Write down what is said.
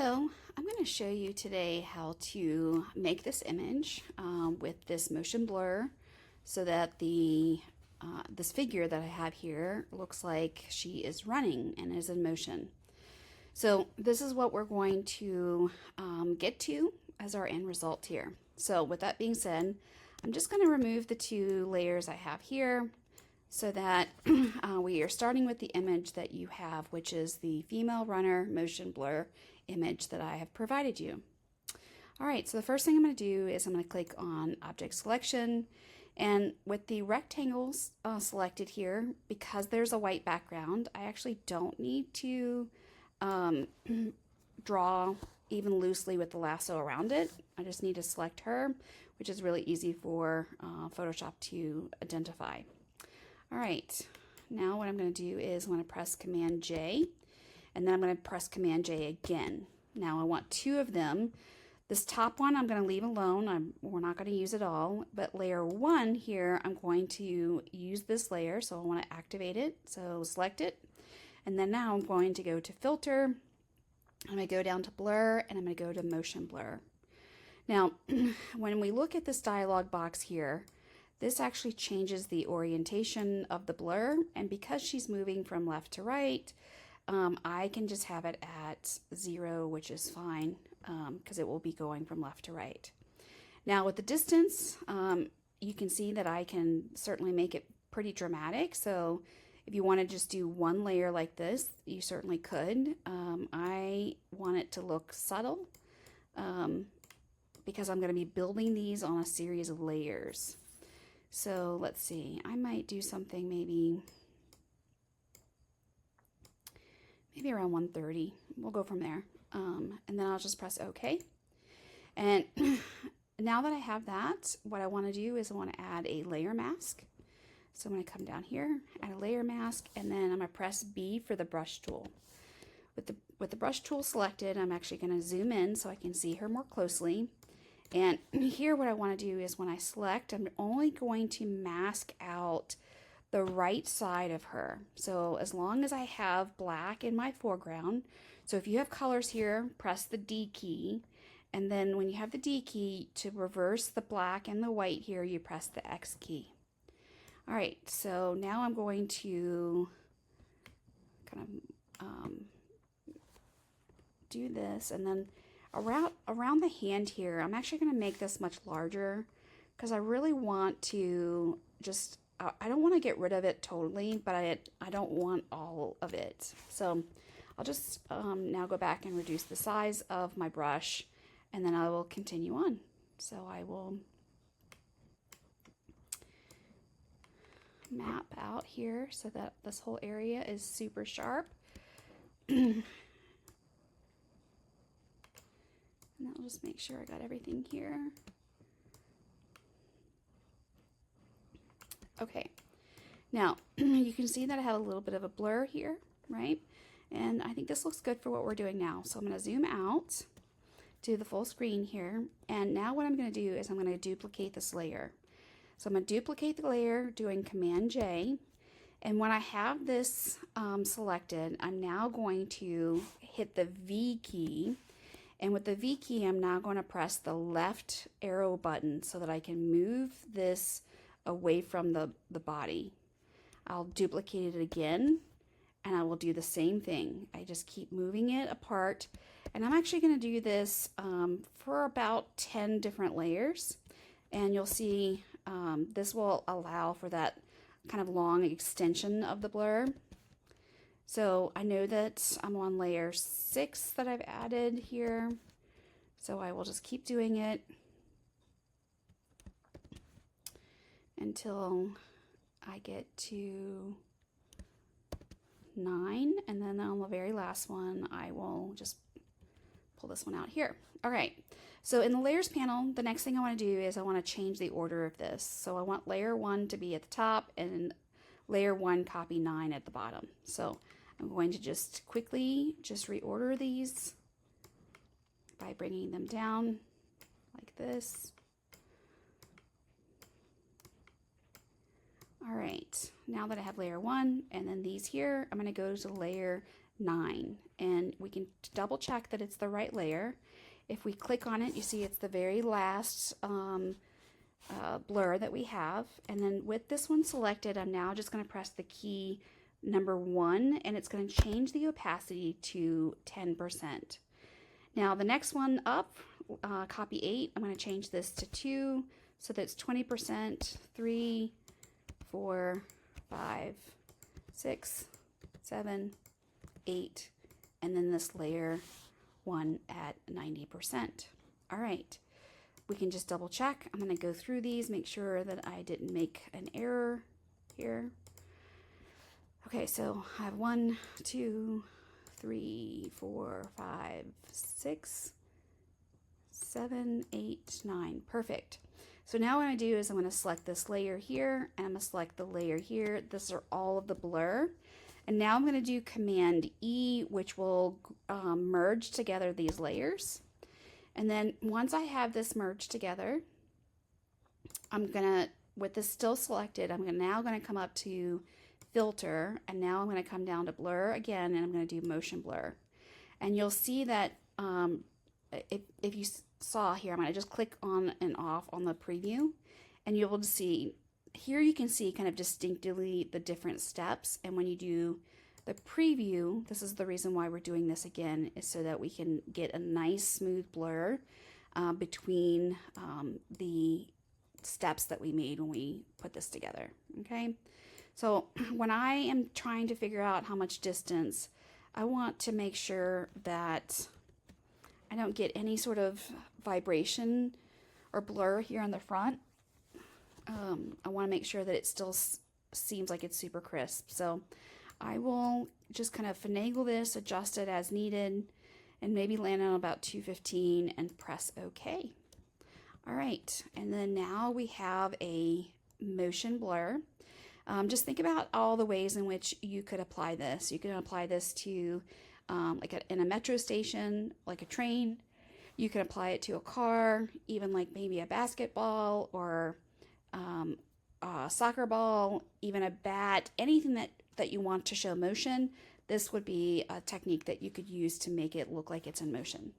So I'm going to show you today how to make this image with this motion blur so that this figure that I have here looks like she is running and is in motion. So this is what we're going to get to as our end result here. So with that being said, I'm just going to remove the two layers I have here so that we are starting with the image that you have, which is the female runner motion blur image that I have provided you. All right, so the first thing I'm going to do is I'm going to click on Object Selection, and with the rectangles selected here, because there's a white background, I actually don't need to draw even loosely with the lasso around it. I just need to select her, which is really easy for Photoshop to identify. All right, now what I'm going to do is I'm going to press Command J, and then I'm going to press Command J again. Now I want two of them. This top one I'm going to leave alone. We're not going to use it all, but layer one here, I'm going to use this layer, so I want to activate it. So select it, and then now I'm going to go to Filter. I'm going to go down to Blur, and I'm going to go to Motion Blur. Now, when we look at this dialog box here, this actually changes the orientation of the blur, and because she's moving from left to right, I can just have it at 0, which is fine, because it will be going from left to right. Now with the distance, you can see that I can certainly make it pretty dramatic, so if you want to just do one layer like this, you certainly could. I want it to look subtle, because I'm going to be building these on a series of layers. So let's see, I might do something maybe around 130. We'll go from there. And then I'll just press OK. And now that I have that, what I want to do is I want to add a layer mask. So I'm going to come down here, add a layer mask, and then I'm going to press B for the brush tool. With the brush tool selected, I'm actually going to zoom in so I can see her more closely. And here what I want to do is when I select, I'm only going to mask out the right side of her. So as long as I have black in my foreground, so if you have colors here, press the D key, and then when you have the D key, to reverse the black and the white here, you press the X key. All right, so now I'm going to kind of do this, and then around the hand here, I'm actually going to make this much larger because I really want to just, I don't want to get rid of it totally, but I don't want all of it. So I'll just now go back and reduce the size of my brush, and then I will continue on. So I will map out here so that this whole area is super sharp. And I'll just make sure I got everything here. Okay, now you can see that I have a little bit of a blur here, right? And I think this looks good for what we're doing now. So I'm going to zoom out to the full screen here. And now what I'm going to do is I'm going to duplicate this layer. So I'm going to duplicate the layer doing Command J. And when I have this selected, I'm now going to hit the V key. And with the V key, I'm now going to press the left arrow button so that I can move this away from the body. I'll duplicate it again, and I will do the same thing. I just keep moving it apart, and I'm actually going to do this for about 10 different layers, and you'll see this will allow for that kind of long extension of the blur. So I know that I'm on layer 6 that I've added here, so I will just keep doing it until I get to 9, and then on the very last one I will just pull this one out here. All right, so in the layers panel, the next thing I want to do is I want to change the order of this. So I want layer 1 to be at the top and layer 1 copy 9 at the bottom. So I'm going to just quickly just reorder these by bringing them down like this. All right, now that I have layer 1 and then these here, I'm going to go to layer 9. And we can double check that it's the right layer. If we click on it, you see it's the very last blur that we have. And then with this one selected, I'm now just going to press the key number 1, and it's going to change the opacity to 10%. Now the next one up, copy 8, I'm going to change this to 2, so that's 20%, 3, 4, 5, 6, 7, 8, and then this layer 1 at 90%. All right, we can just double check. I'm going to go through these, make sure that I didn't make an error here. Okay, so I have 1, 2, 3, 4, 5, 6, 7, 8, 9. Perfect. So now what I'm going to do is I'm going to select this layer here, and I'm going to select the layer here. These are all of the blur. And now I'm going to do Command E, which will merge together these layers. And then once I have this merged together, I'm going to, with this still selected, I'm now going to come up to Filter, and now I'm going to come down to Blur again, and I'm going to do Motion Blur. And you'll see that if you saw here, I'm going to just click on and off on the preview, and you'll be able to see here, you can see kind of distinctly the different steps. And when you do the preview, this is the reason why we're doing this again, is so that we can get a nice smooth blur between the steps that we made when we put this together. Okay, so when I am trying to figure out how much distance, I want to make sure that I don't get any sort of vibration or blur here on the front. I want to make sure that it still seems like it's super crisp. So I will just kind of finagle this, adjust it as needed, and maybe land on about 215 and press OK. All right, and then now we have a motion blur. Just think about all the ways in which you could apply this. You can apply this to in a metro station, like a train. You can apply it to a car, even like maybe a basketball or a soccer ball, even a bat, anything that you want to show motion. This would be a technique that you could use to make it look like it's in motion.